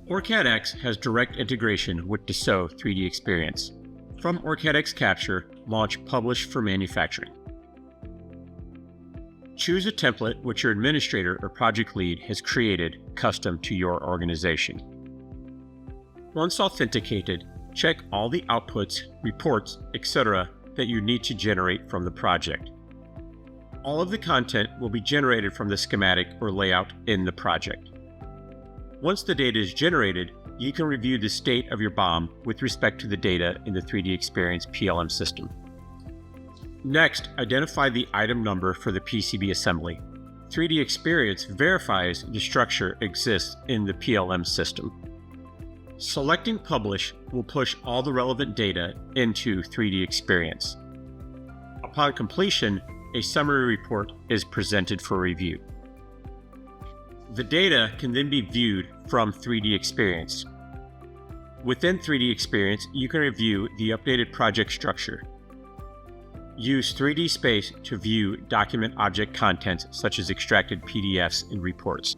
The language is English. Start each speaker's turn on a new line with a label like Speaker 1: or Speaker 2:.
Speaker 1: OrCAD X has direct integration with Dassault 3D Experience. From OrCAD X Capture, launch Publish for Manufacturing. Choose a template which your administrator or project lead has created custom to your organization. Once authenticated, check all the outputs, reports, etc. that you need to generate from the project. All of the content will be generated from the schematic or layout in the project. Once the data is generated, you can review the state of your BOM with respect to the data in the 3D Experience PLM system. Next, identify the item number for the PCB assembly. 3D Experience verifies the structure exists in the PLM system. Selecting Publish will push all the relevant data into 3D Experience. Upon completion, a summary report is presented for review. The data can then be viewed from 3D Experience. Within 3D Experience, you can review the updated project structure. Use 3D Space to view document object contents such as extracted PDFs and reports.